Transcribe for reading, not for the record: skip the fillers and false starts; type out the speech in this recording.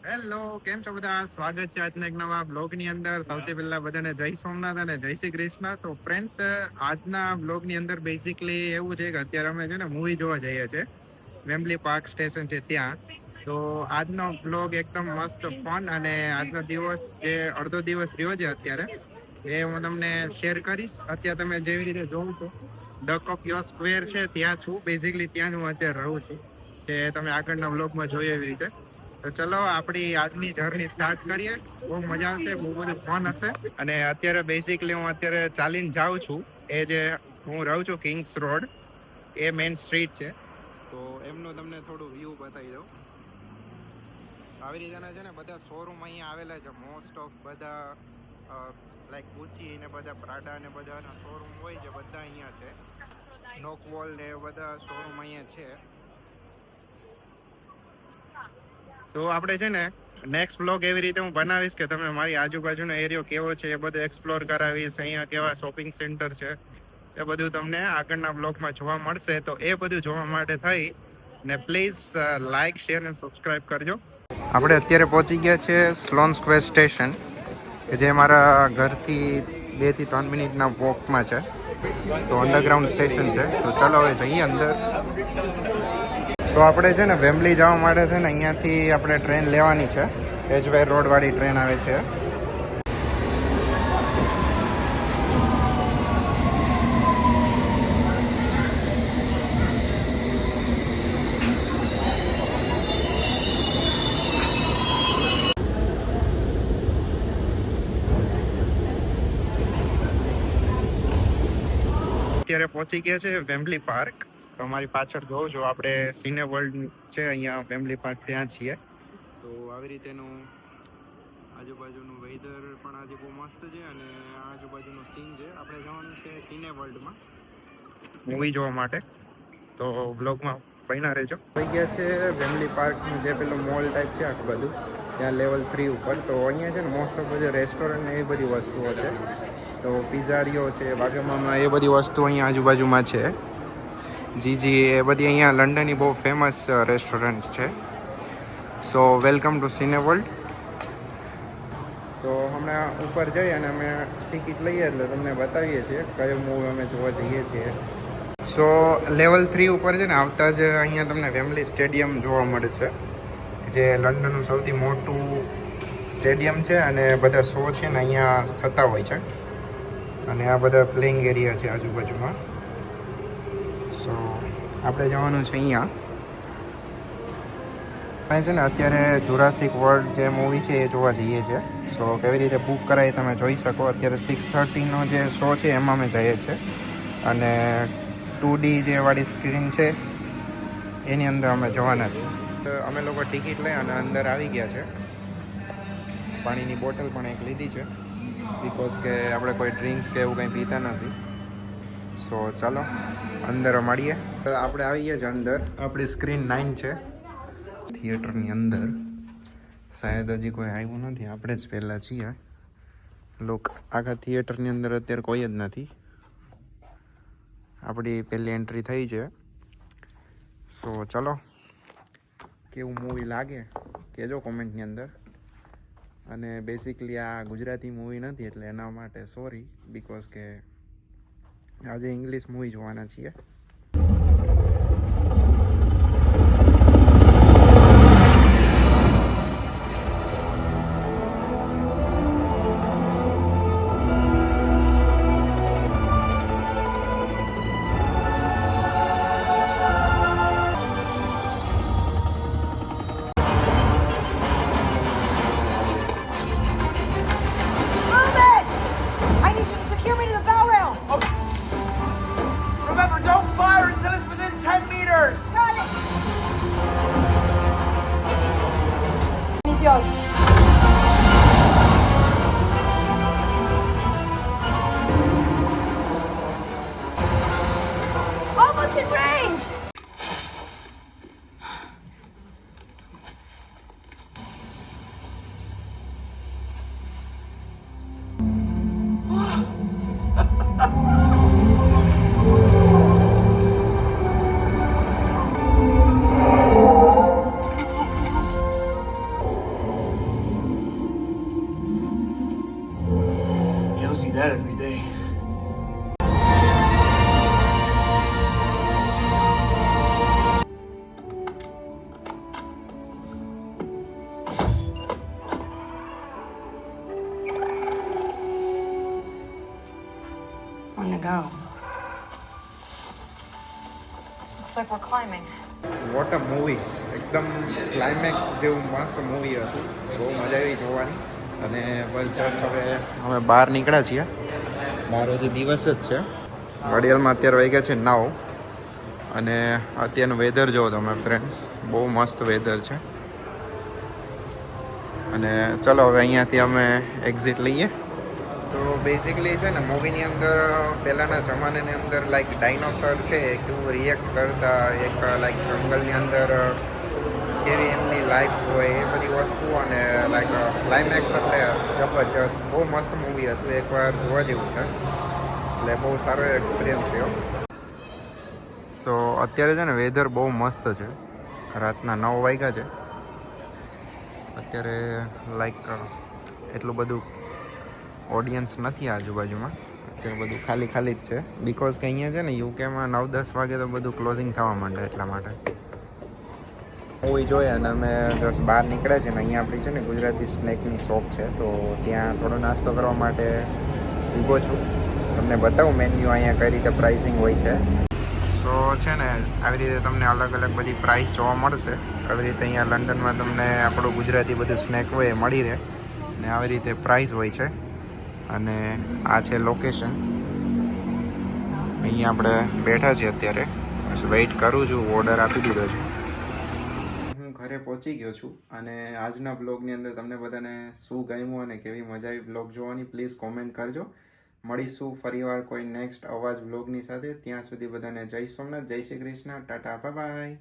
Hello, કેમ છો બધા? સ્વાગત છે આજના એક નવા બ્લોગ ની અંદર. સૌથી પહેલા બધાને જય સોમનાથ અને જય શ્રી કૃષ્ણ. તો ફ્રેન્ડ્સ, આજના બ્લોગ ની અંદર બેઝિકલી એવું છે કે અત્યારે અમે છે ને મૂવી જોવા જઈએ છીએ. વેમ્બલી પાર્ક સ્ટેશન છે ત્યાં. તો આજનો બ્લોગ એકદમ મસ્ત ફન અને આજનો દિવસ જે અડધો દિવસ રહ્યો છે અત્યારે એ હું તમને શેર કરીશ. અત્યારે તમે જેવી રીતે જોવો છો ડક ઓફ યોર સ્ક્વેર છે ત્યાં છું. બેઝિકલી ત્યાં જ હું અત્યારે રહું છું, કે તમે આગળના બ્લોગમાં જોયું એવી રીતે. તો ચલો આપણી આજની જર્ની સ્ટાર્ટ કરીએ. બહુ મજા આવશે, બહુ બધું ફન હશે. અને અત્યારે બેઝિકલી હું અત્યારે ચાલીને જાઉં છું. એ જે હું રહું છું કિંગ્સ રોડ, એ મેઇન સ્ટ્રીટ છે. તો એમનું તમને થોડું વ્યૂ બતાવી દઉં. આવી રીતના છે ને બધા શોરૂમ અહીંયા આવેલા છે. મોસ્ટ ઓફ બધા લાઈક ગુચી ને બધા પ્રાડા ને બધાના શોરૂમ હોય છે, બધા અહીંયા છે. નોકવોલ ને બધા શોરૂમ અહીંયા છે. તો આપણે છે ને નેક્સ્ટ વ્લોગ એવી રીતે હું બનાવીશ કે તમે મારી આજુબાજુનો એરિયો કેવો છે એ બધું એક્સપ્લોર કરાવીશ. અહીંયા કેવા શોપિંગ સેન્ટર છે એ બધું તમને આગળના બ્લોગમાં જોવા મળશે. તો એ બધું જોવા માટે થઈ ને પ્લીઝ લાઈક, શેર અને સબસ્ક્રાઇબ કરજો. આપણે અત્યારે પહોંચી ગયા છે સ્લોન સ્ક્વેર સ્ટેશન, કે જે મારા ઘરથી 2 થી 3 મિનિટના વોકમાં છે. સો અંડરગ્રાઉન્ડ સ્ટેશન છે. તો ચાલો હવે જઈએ અંદર. તો આપણે છે ને વેમ્બલી જવા માટે છે ને અહીંયાથી આપણે ટ્રેન લેવાની છે. એજવેર રોડવાળી ટ્રેન આવે છે. અત્યારે પહોંચી ગયા છે વેમ્બલી પાર્ક. તો અમારી પાછળ જોઉં છો આપણે સિને વર્લ્ડ છે અહીંયા વેમ્બલી પાર્ક, ત્યાં છીએ. તો આવી રીતેનું આજુબાજુનું વેધર પણ આજે બહુ મસ્ત છે અને આજુબાજુનું સીન છે. આપણે જવાનું છે સિને વર્લ્ડમાં મૂવી જોવા માટે. તો બ્લોગમાં બન્યા રહેજો. થઈ ગયા છે વેમ્બલી પાર્કનું જે પેલું મોલ ટાઈપ છે આખું બધું, ત્યાં લેવલ 3 ઉપર. તો અહીંયા છે ને મોસ્ટ ઓફ બધું રેસ્ટોરન્ટ ને એવી બધી વસ્તુઓ છે. તો પિઝારીઓ છે, વાગેમામાં, એ બધી વસ્તુ અહીંયા આજુબાજુમાં છે. જીજી, એ બધી અહીંયા લંડનની બહુ ફેમસ રેસ્ટોરન્ટ છે. સો વેલકમ ટુ સિને વર્લ્ડ. તો હમણાં ઉપર જઈ અને અમે ટિકિટ લઈએ એટલે તમને બતાવીએ છીએ કયો મૂવી અમે જોવા જઈએ છીએ. સો લેવલ 3 ઉપર છે ને આવતા જ અહીંયા તમને વેમ્બલી સ્ટેડિયમ જોવા મળે છે, જે લંડનનું સૌથી મોટું સ્ટેડિયમ છે અને બધા શો છે ને અહીંયા થતા હોય છે. અને આ બધા પ્લેઇંગ એરિયા છે આજુબાજુમાં. સો આપણે જવાનું છે અહીંયા છે ને અત્યારે જુરાસિક વર્લ્ડ જે મૂવી છે એ જોવા જઈએ છીએ. સો કેવી રીતે બુક કરાવી તમે જોઈ શકો. અત્યારે 6:30નો જે શો છે એમાં અમે જઈએ છીએ અને 2D જે વાળી સ્ક્રીન છે એની અંદર અમે જોવાના છીએ. અમે લોકો ટિકિટ લઈ અને અંદર આવી ગયા છે. પાણીની બોટલ પણ એક લીધી છે, બિકોઝ કે આપણે કોઈ ડ્રિંક્સ કે એવું કંઈ પીતા નથી. સો ચાલો અંદર મળીએ. આપણે આવી ગયા છે અંદર. આપણી સ્ક્રીન 9 છે. થિયેટરની અંદર શાયદ હજી કોઈ આવ્યું નથી, આપણે જ પહેલાં છીએ. લોકો આખા થિયેટરની અંદર અત્યારે કોઈ જ નથી. આપણી પહેલી એન્ટ્રી થઈ છે. સો ચલો, કેવું મૂવી લાગે કહેજો કોમેન્ટની અંદર. અને બેઝિકલી આ ગુજરાતી મૂવી નથી એટલે એના માટે સોરી, બિકોઝ કે આજે ઇંગ્લિશ મૂવી જોવાના છીએ. Almost in range! see that every day. On the go. Looks like we're climbing. What a movie, એકદમ ક્લાઇમેક્સ જેવું મસ્ત મૂવી હતું, બહુ મજા આવી જોવાની. અને બસ જસ્ટ હવે અમે બહાર નીકળ્યા છીએ. બહાર હજી દિવસ જ છે. ઘડિયાળમાં અત્યારે વાગ્યા છે 9 અને અત્યારનું વેધર જોવો તમે ફ્રેન્ડ્સ, બહુ મસ્ત વેધર છે. અને ચલો હવે અહીંયાથી અમે એક્ઝિટ લઈએ. તો બેઝિકલી છે ને મૂવીની અંદર પહેલાંના જમાનાની અંદર લાઈક ડાયનોસર છે એ કેવું રિએક્ટ કરતા, એક લાઈક જંગલની અંદર કેવી એમની લાઈફ હોય એ બધી વસ્તુ, અને લાઈક ક્લાઇમેક્સ એટલે જબરજસ્ત, બહુ મસ્ત મૂવી હતું, એકવાર જોવા જેવું છે. એટલે બહુ સારો એક્સપિરિયન્સ રહ્યો. સો અત્યારે છે ને વેધર બહુ મસ્ત છે. રાતના 9 વાગ્યા છે. અત્યારે લાઈક એટલું બધું ઓડિયન્સ નથી આજુબાજુમાં. અત્યારે બધું ખાલી ખાલી જ છે, બિકોઝ કે અહીંયા છે ને યુકેમાં 9-10 વાગે તો બધું ક્લોઝિંગ થવા માંડે, એટલા માટે. મૂવી જોઈએ અને અમે જસ્ટ બહાર નીકળ્યા છે ને અહીંયા આપણી છે ને ગુજરાતી સ્નેકની શોપ છે, તો ત્યાં થોડો નાસ્તો કરવા માટે ઊભો છું. તમને બતાવું મેન્યુ અહીંયા કઈ રીતે પ્રાઇસિંગ હોય છે. તો છે ને આવી રીતે તમને અલગ અલગ બધી પ્રાઇસ જોવા મળશે. આવી રીતે અહીંયા લંડનમાં તમને આપણું ગુજરાતી બધું સ્નેક હોય એ મળી રહે, ને આવી રીતે પ્રાઇસ હોય છે. અને આ છે લોકેશન. અહીંયા આપણે બેઠા છીએ અત્યારે, બસ વેઇટ કરું છું, ઓર્ડર આપી દીધો છે. હું ઘરે પહોંચી ગયો છું અને આજના બ્લોગની અંદર તમને બધાને શું ગમ્યું અને કેવી મજા આવી બ્લોગ જોવાની પ્લીઝ કોમેન્ટ કરજો. મળીશું ફરીવાર કોઈ નેક્સ્ટ અવાજ બ્લોગની સાથે. ત્યાં સુધી બધાને જય સોમનાથ, જય શ્રી કૃષ્ણ, ટાટા, બાય બાય.